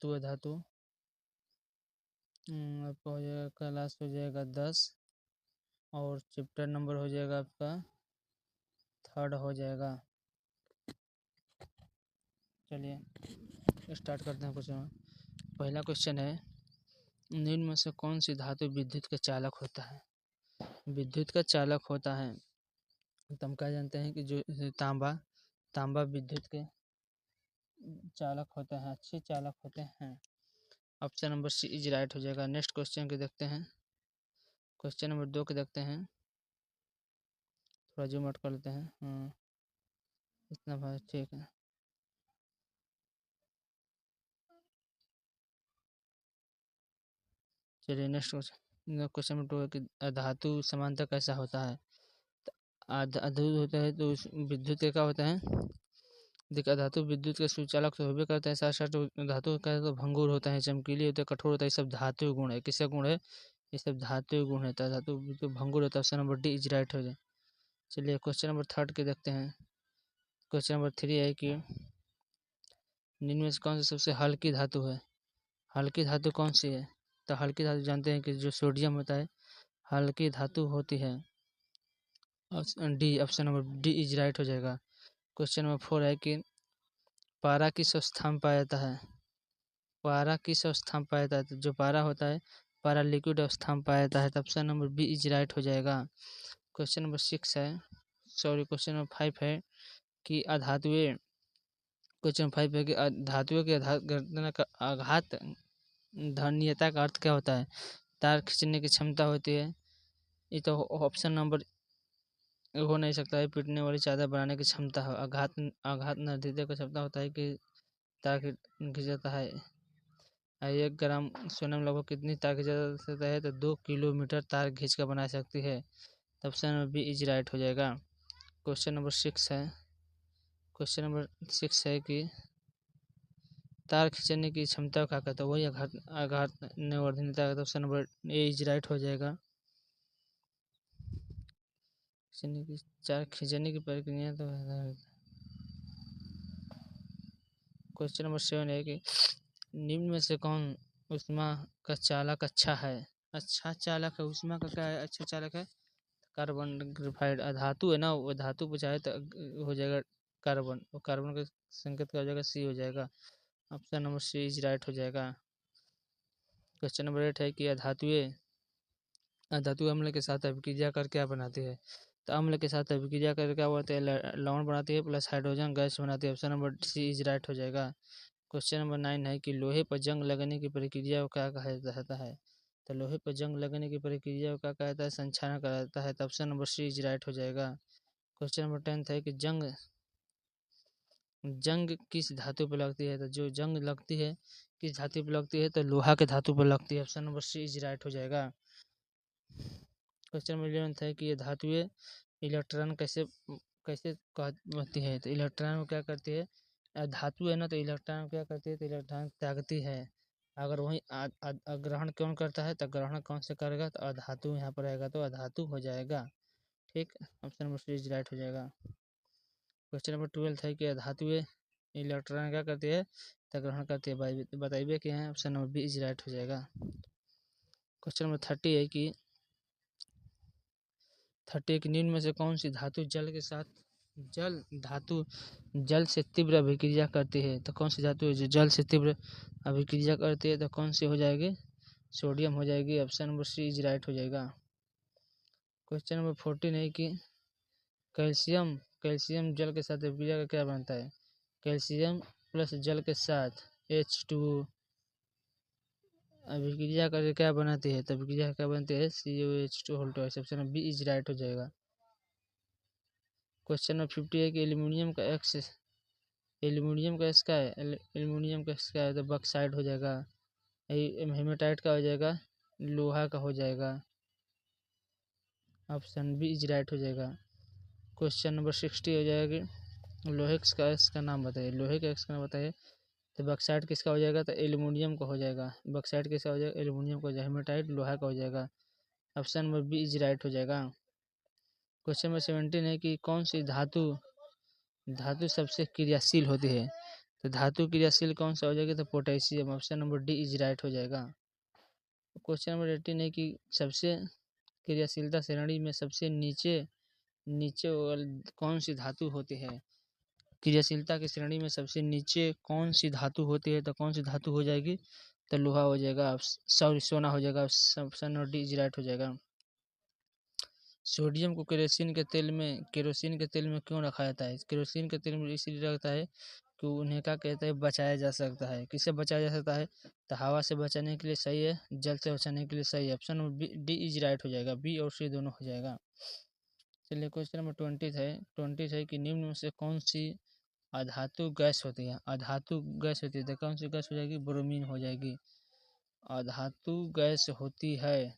तो वह धातु आपका हो जाएगा, क्लास हो जाएगा 10 और चैप्टर नंबर हो जाएगा आपका 3 हो जाएगा। चलिए स्टार्ट करते हैं क्वेश्चन। पहला क्वेश्चन है, निम्न में से कौन सी धातु विद्युत का चालक होता है? विद्युत का चालक होता है तो हम क्या जानते हैं कि जो तांबा विद्युत के चालक होते हैं, अच्छे चालक होते हैं। Option number C is right हो जाएगा। नेक्स्ट क्वेश्चन के देखते हैं, क्वेश्चन नंबर 2 के देखते हैं। थोड़ा जूम आउट कर लेते हैं। इतना भाई ठीक है। चलिए नेक्स्ट क्वेश्चन नंबर 2 है कि धातु समानता कैसा होता है? अधातु होता है तो विद्युत का क्या होता है? देखिए, धातु विद्युत के सुचालक तो होबे करते हैं, साथ साथ धातु का तो भंगुर होता है, चमकीली होता है, कठोर होता है। ये सब धातु गुण है। किसका गुण है? ये सब धातु गुण है। धातु तो भंगुर होता है। Option number D is right हो जाए। चलिए क्वेश्चन नंबर 3 के देखते हैं। क्वेश्चन नंबर 3 है कि निम्न में से कौन सी सबसे हल्की धातु है? हल्की धातु कौन सी है? तो हल्की धातु जानते हैं कि जो सोडियम होता है, हल्की धातु होती है। D, option number D is right हो जाएगा। क्वेश्चन नंबर 4 है कि पारा किस अवस्था में पाया जाता है? पारा किस अवस्था में पाया जाता है? जो पारा होता है, पारा लिक्विड अवस्था में पाया जाता है। तो option number B is right हो जाएगा। क्वेश्चन नंबर 6 है, सॉरी क्वेश्चन नंबर 5 है कि अधातुएं, क्वेश्चन 5 है कि धातुओं के आघात धन्यता का अर्थ क्या होता है? तार खींचने की क्षमता होती है। ये तो ऑप्शन नंबर हो नहीं सकता है। पीटने वाली चादर बनाने की क्षमता है। आघात नतीजे का क्षमता होता है कि तार खींचता है। 1 ग्राम सोना में लगभग कितनी तार खींचा जा सकता है? तो 2 किलोमीटर तार खींच कर बना सकती है। Option number B is right हो जाएगा। क्वेश्चन नंबर 6 है, क्वेश्चन नंबर 6 है कि तार खींचने की क्षमता क्या कहता है? वही आघात निवर्धनता का। Option number A is right हो जाएगा। खींचने की प्रक्रिया तो क्वेश्चन नंबर 7 है कि निम्न में से कौन ऊष्मा का चालक अच्छा है? अच्छा चालक है ऊष्मा का क्या है? अच्छा चालक है कार्बन ग्रेफाइड। धातु है ना, वो धातु पे चाहे तो हो जाएगा कार्बन, और कार्बन का संकेत क्या हो जाएगा? सी हो जाएगा। Option number C is right हो जाएगा। क्वेश्चन नंबर 8 है कि अधातु अम्ल के साथ अभिक्रिया कर क्या बनाती है? तो अम्ल के साथ अभिक्रिया कर क्या बोलते हैं? लवण बनाती है प्लस हाइड्रोजन गैस बनाती है। Option number C is right हो जाएगा। क्वेश्चन नंबर 9 है कि लोहे पर जंग लगने की प्रक्रिया को क्या कहा जाता है? तो लोहे पर जंग लगने की प्रक्रिया को क्या कहा जाता है? संक्षारण कहा जाता है। तो option number C is right हो जाएगा। क्वेश्चन नंबर 10 है कि जंग किस धातु पर लगती है? तो जो जंग लगती है किस धातु पर लगती है? तो लोहा के धातु पर लगती है। Option number C is right हो जाएगा। क्वेश्चन नंबर 11 है कि ये धातुएं इलेक्ट्रॉन कैसे कैसे कहती है? तो इलेक्ट्रॉन को क्या करती है? धातु है ना, तो इलेक्ट्रॉन क्या करती है? तो इलेक्ट्रॉन त्यागती है। अगर वही ग्रहण कौन करता है? तो ग्रहण कौन से करेगा? तो अधातु यहाँ पर आएगा, तो अधातु हो जाएगा। ठीक, option number C is right हो जाएगा। क्वेश्चन नंबर 12 है कि धातुएं इलेक्ट्रॉन क्या करती है? तो ग्रहण करती है। बताइए कि है। Option number B is right हो जाएगा। क्वेश्चन नंबर 30 है कि 30 निम्न में से कौन सी धातु जल से तीव्र अभिक्रिया करती है? तो कौन सी धातु है जो जल से तीव्र अभिक्रिया करती है? तो कौन सी हो जाएगी? सोडियम हो जाएगी। Option number C is right हो जाएगा। क्वेश्चन नंबर 14 है कि कैल्शियम जल के साथ अभिक्रिया का क्या बनता है? कैल्शियम प्लस जल के साथ H2O अभिक्रिया करके क्या बनाती है? तो अभिक्रिया क्या बनती है? COH2 होल्ट। ऑप्शन बी इज राइट हो जाएगा। क्वेश्चन नंबर 50 है कि एल्यूमिनियम का एक्स का है? तो बॉक्साइड हो जाएगा। हेमेटाइट का हो जाएगा, लोहा का हो जाएगा। ऑप्शन बी इज राइट हो जाएगा। क्वेश्चन नंबर 60 हो जाएगा कि लोहे का एक्स का नाम बताइए। लोहे का एक्स का नाम बताइए। तो बॉक्साइड किसका हो जाएगा? तो एल्यूमिनियम का हो जाएगा। बॉक्साइड किसका हो जाएगा? एल्यूमिनियम का हो जाएगा। हेमेटाइट लोहा का हो जाएगा। Option number B is right हो जाएगा। क्वेश्चन नंबर 17 है कि कौन सी धातु सबसे क्रियाशील होती है? तो धातु क्रियाशील कौन सा हो जाएगा, तो potassium. Option number D is right हो जाएगा। क्वेश्चन नंबर 18 है कि सबसे क्रियाशीलता श्रेणी में सबसे नीचे नीचे कौन सी धातु होती है। क्रियाशीलता की श्रेणी में सबसे नीचे कौन सी धातु होती है, तो कौन सी धातु हो जाएगी, तो लोहा हो जाएगा। सॉरी, सोना हो जाएगा। Option number D is right हो जाएगा। सोडियम को केरोसिन के तेल में क्यों रखा जाता है। केरोसिन के तेल में इसलिए रखता है कि उन्हें क्या कहते हैं, बचाया जा सकता है। किससे बचाया जा सकता है, तो हवा से बचाने के लिए सही है, जल से बचाने के लिए सही है। Option number D is right हो जाएगा। बी और सी दोनों हो जाएगा। चलिए क्वेश्चन नंबर 20 है कि निम्न में से कौन सी अधातु गैस होती है। अधातु गैस होती है तो कौन सी गैस हो जाएगी, ब्रोमीन हो जाएगी। अधातु गैस होती है,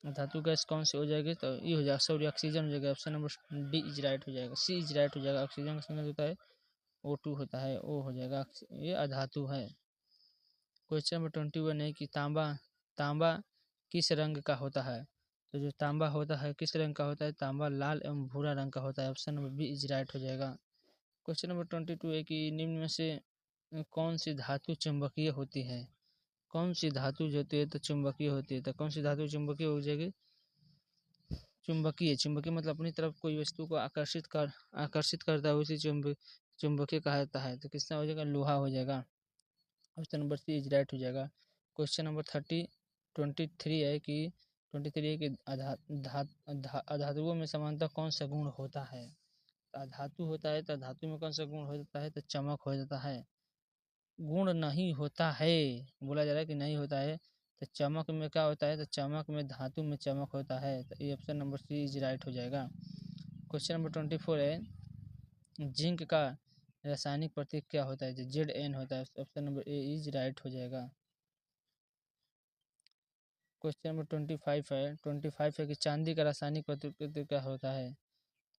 धातु गैस कौन सी हो जाएगी, तो ये हो जाएगा, सॉरी, ऑक्सीजन हो जाएगा। Option number D is right हो जाएगा। सी इज राइट हो जाएगा। ऑक्सीजन का संबंध होता है O2 होता है, ओ हो जाएगा। ये अधातु है। क्वेश्चन नंबर 21 है कि तांबा किस रंग का होता है। तो जो तांबा होता है किस रंग का होता है, तांबा लाल एवं भूरा रंग का होता है। Option number B is right हो जाएगा। क्वेश्चन नंबर 22 है कि निम्न में से कौन सी धातु चुंबकीय होती है। कौन सी धातु जो होती है तो चुंबकीय होती है, तो कौन सी धातु चुंबकीय हो जाएगी, चुंबकीय मतलब अपनी तरफ कोई वस्तु को आकर्षित करता है, उसी चुंबकीय कहता है। तो किसका हो जाएगा, लोहा हो जाएगा। Option number C is right हो जाएगा। क्वेश्चन नंबर 23 है कि अधातुओं में समानता कौन सा गुण होता है। धातु होता है तो धातु में कौन सा गुण हो जाता है, तो चमक हो जाता है। गुण नहीं होता है, बोला जा रहा है कि नहीं होता है, तो चमक में क्या होता है, तो चमक में धातु में चमक होता है। तो ये option number C is right हो जाएगा। क्वेश्चन नंबर 24 है, जिंक का रासायनिक प्रतीक क्या होता है, जो Zn होता है। Option number A is right हो जाएगा। क्वेश्चन नंबर 25 है कि चांदी का रासायनिक प्रतीक क्या होता है।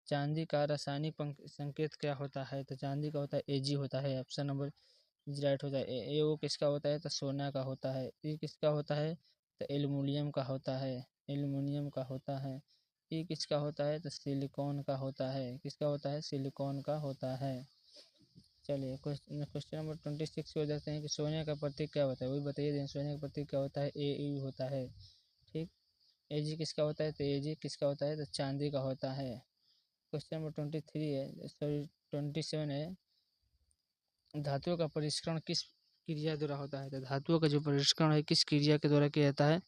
चांदी का रासायनिक संकेत क्या होता है, तो चांदी का होता है Ag होता है। ऑप्शन नंबर इज राइट होता है। ए वो किसका होता है, तो सोना का होता है। ये किसका होता है, तो एल्युमिनियम का होता है। एल्युमिनियम का होता है। ये किसका होता है, तो सिलिकॉन का होता है। किसका होता है, सिलिकॉन का होता है। चलिए क्वेश्चन नंबर 26 को देखते हैं कि सोने का प्रतीक क्या होता है, वही बताइए दें। सोने का प्रतीक क्या होता है, ए होता है। ठीक, Ag किसका होता है, तो Ag किसका होता है, तो चांदी का होता है। क्वेश्चन नंबर 23 है, सॉरी 27 है, धातुओं का परिष्करण किस क्रिया द्वारा होता है। तो धातुओं का जो परिष्करण है किस क्रिया के द्वारा किया जाता है,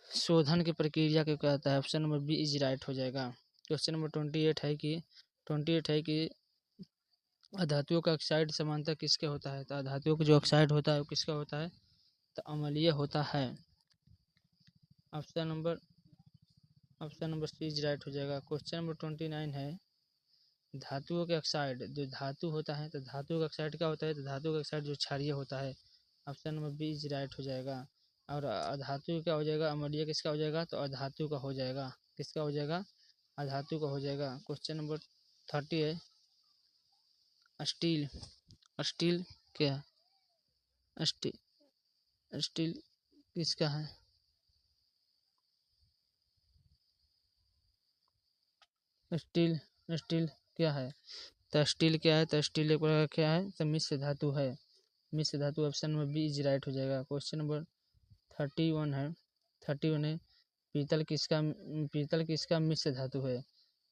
शोधन की प्रक्रिया के कहता है। Option number B is right हो जाएगा। क्वेश्चन नंबर 28 है कि अधातुओं का ऑक्साइड समानता किसके होता है। तो अधातुओं का जो ऑक्साइड होता है वो किसका होता है, तो अम्लीय होता है। Option number C is right हो जाएगा। क्वेश्चन नंबर 29 है, धातुओं के ऑक्साइड, जो धातु होता है तो धातु का ऑक्साइड क्या होता है, तो धातु का ऑक्साइड जो क्षारीय होता है। Option number B is right हो जाएगा। और अधातु क्या हो जाएगा, अम्लीय किसका हो जाएगा, तो अधातु का हो जाएगा। किसका हो जाएगा, अधातु का हो जाएगा। क्वेश्चन नंबर 30 है, स्टील स्टील क्या है, स्टील किसका है, स्टील स्टील क्या है, तो स्टील क्या है, तो स्टील एक प्रकार का क्या है, तो मिश्र धातु है। मिश्र धातु। Option number B is right हो जाएगा। क्वेश्चन नंबर 31 है, पीतल किसका मिश्र धातु है।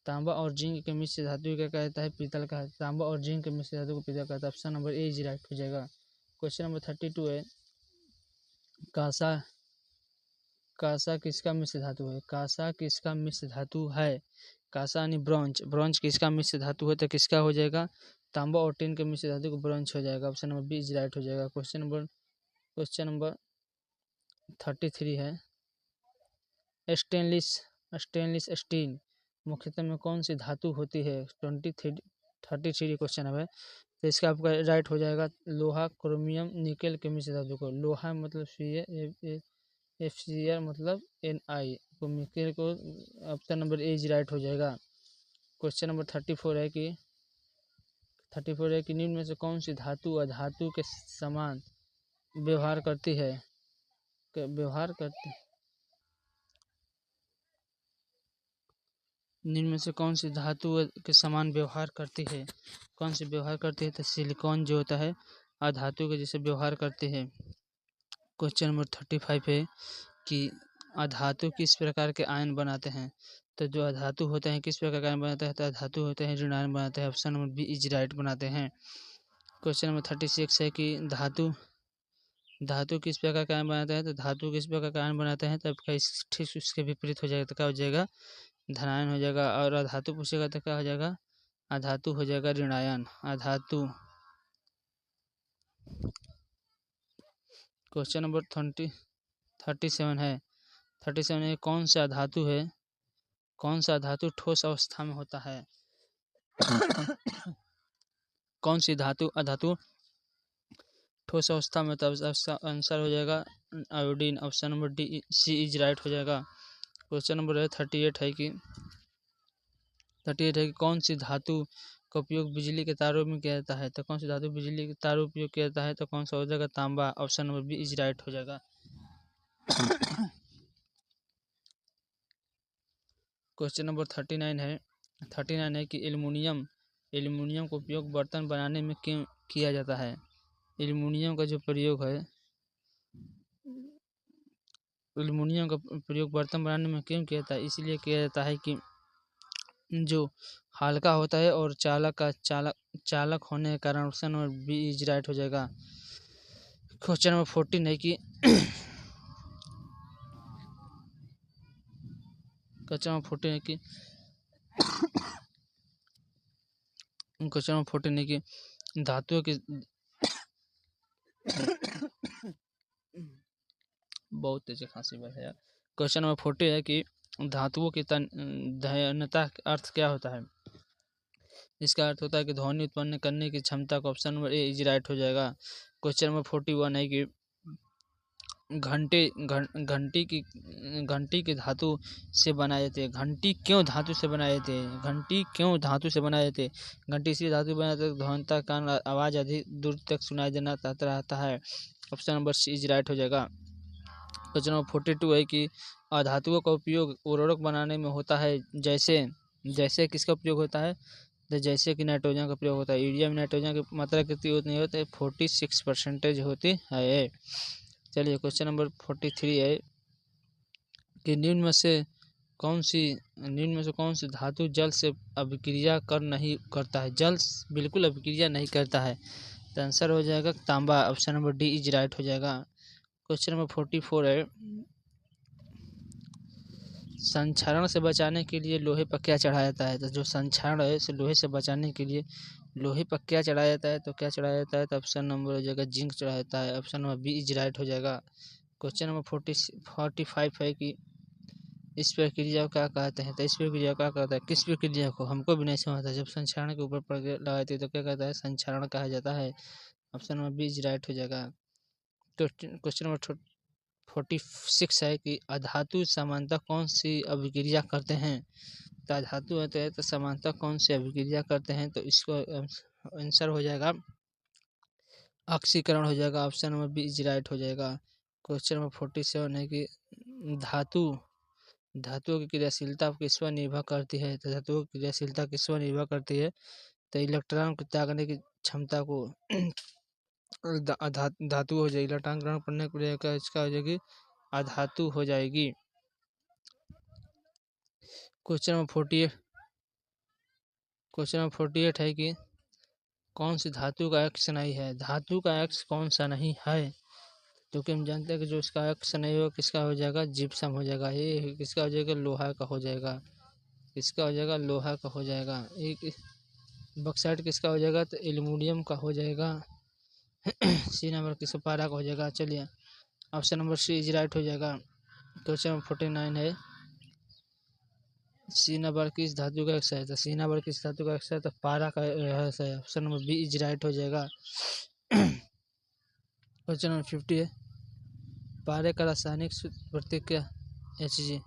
तांबा और जिंक के मिश्र धातु क्या कहता है, पीतल का। तांबा और जिंक के मिश्र धातु को पीतल कहता है। Option number A is right हो जाएगा। क्वेश्चन नंबर 32 है, कांसा कांसा किसका मिश्र धातु है। कांसा किसका मिश्र धातु है, कांसा यानी ब्रॉन्ज किसका मिश्र धातु है, तो किसका हो जाएगा, तांबा और टिन के मिश्र धातु को ब्रॉन्ज हो जाएगा। Option number B is right हो जाएगा। क्वेश्चन नंबर 33 है, स्टेनलेस स्टील मुख्यतः में कौन सी धातु होती है। 33 क्वेश्चन है, तो इसका आपका राइट हो जाएगा, लोहा, क्रोमियम, निकेल के मिश्र धातु को। लोहा मतलब FCr मतलब Ni को, निकेल को। Option number A is right हो जाएगा। क्वेश्चन नंबर 34 है कि निम्न में से कौन सी धातु अधातु के समान व्यवहार करती है। निम्न में से कौन सी धातु के समान व्यवहार करती है? कौन सी व्यवहार करती है? तो सिलिकॉन जो होता है अधातु के जैसे व्यवहार करते हैं। क्वेश्चन नंबर 35 है कि अधातु किस प्रकार के आयन बनाते हैं? तो जो अधातु होते हैं किस प्रकार के आयन बनाते हैं? तो अधातु होते हैं ऋण आयन बनाते हैं। Option number B is right बनाते हैं। क्वेश्चन नंबर 36 है कि धातु किस प्रकार का आयन बनाते हैं? तो धातु किस प्रकार का आयन बनाते हैं? तब ठीक उसके विपरीत हो जाएगा, तो क्या हो जाएगा? धनायन हो जाएगा। और अधातु पूछेगा तो क्या हो जाएगा? अधातु हो जाएगा ऋणायन। अधातु। क्वेश्चन नंबर 37 है। 37 है कौन सा धातु है, कौन सा धातु ठोस अवस्था में होता है? कौन सी धातु अधातु ठोस अवस्था में? तब आंसर हो जाएगा iodine. Option number D C is right हो जाएगा। क्वेश्चन नंबर 38 है कि कौन सी धातु का उपयोग बिजली के तारों में किया जाता है? तो कौन सी धातु बिजली के तारों में उपयोग किया जाता है? तो कौन सा हो जाएगा? तांबा। Option number B is right हो जाएगा। क्वेश्चन नंबर 39 है कि एल्युमिनियम का उपयोग बर्तन बनाने में क्यों किया जाता है? एल्युमिनियम का जो प्रयोग है, एल्युमिनियम का प्रयोग बर्तन बनाने में क्यों किया जाता है? इसलिए किया जाता है कि जो हल्का होता है और चालक होने के कारण। Option number B is right हो जाएगा। क्वेश्चन नंबर 14 है कि क्वेश्चन नंबर 14 है कि धातुओं की बहुत तेज खांसी बढ़ है यार। क्वेश्चन नंबर 40 है कि धातुओं की धन्यता का अर्थ क्या होता है? इसका अर्थ होता है कि ध्वनि उत्पन्न करने की क्षमता को। Option number A is right हो जाएगा। क्वेश्चन नंबर 41 है कि घंटी की धातु से बनाए जाते हैं। घंटी क्यों धातु से बनाए जाते हैं? घंटी क्यों धातु से बनाए जाते हैं? घंटी इसी धातु बनाए जाते हैं ध्वनिता का आवाज अधिक दूर तक सुनाई देना रहता है। Option number C is right हो जाएगा। क्वेश्चन नंबर 42 है कि अधातुओं का उपयोग उर्वरक बनाने में होता है। जैसे किसका उपयोग होता है? तो जैसे कि नाइट्रोजन का प्रयोग होता है। यूरिया में नाइट्रोजन की मात्रा कितनी होती है? 46% होती है। चलिए क्वेश्चन नंबर 43 है कि निम्न में से कौन सी धातु जल से अभिक्रिया नहीं करता है? जल बिल्कुल अभिक्रिया नहीं करता है। तो आंसर हो जाएगा तांबा। Option number D is right हो जाएगा। क्वेश्चन नंबर 44 है संक्षारण से बचाने के लिए लोहे पर क्या चढ़ाया जाता है? तो जो संक्षारण है इसे लोहे से बचाने के लिए लोहे पर क्या चढ़ाया जाता है? तो क्या चढ़ाया जाता है? तो ऑप्शन नंबर हो जाएगा जिंक चढ़ाया जाता है। Option number B is right हो जाएगा। क्वेश्चन नंबर 45 है कि इस प्रक्रिया को क्या कहते हैं? तो इस प्रक्रिया को क्या कहता है? किस प्रक्रिया को? हमको भी नहीं समझ आता। जब संक्षारण के ऊपर लगाती है तो क्या कहता है? संक्षारण कहा जाता है। Option number B is right हो जाएगा। क्वेश्चन नंबर 46 है कि अधातु समानता कौन सी अभिक्रिया करते हैं? तो अधातु होते हैं तो समानता कौन सी अभिक्रिया करते हैं? तो इसको आंसर हो जाएगा ऑक्सीकरण हो जाएगा। Option number B is right हो जाएगा। क्वेश्चन नंबर 47 है कि धातुओं की क्रियाशीलता किस पर निर्भर करती है? तो धातुओं की क्रियाशीलता किस पर निर्भर करती है? तो इलेक्ट्रॉन को त्यागने की क्षमता को धातु हो जाएगी। इलेक्ट्रॉन ग्रहण करने के लिए इसका हो जाएगी अधातु हो जाएगी। क्वेश्चन नंबर 48 है कि कौन सी धातु का एक्स नहीं है? धातु का एक्स कौन सा नहीं है? क्योंकि हम जानते हैं कि जो इसका एक्स नहीं होगा किसका हो जाएगा? जिप्सम हो जाएगा। ये किसका हो जाएगा? लोहा का हो जाएगा। किसका हो जाएगा? लोहा का हो जाएगा। एक बक्साइट किसका हो जाएगा? तो एल्युमिनियम का हो जाएगा। सी नंबर किस पारा का हो जाएगा। चलिए option number C is right हो जाएगा। क्वेश्चन नंबर 49 है सी नंबर किस धातु का एक्स है? तो सी नंबर किस धातु का एक्स है? तो पारा का एक्स है। Option number B is right हो जाएगा। क्वेश्चन नंबर 50 है पारे का रासायनिक प्रतीक क्या? Hg।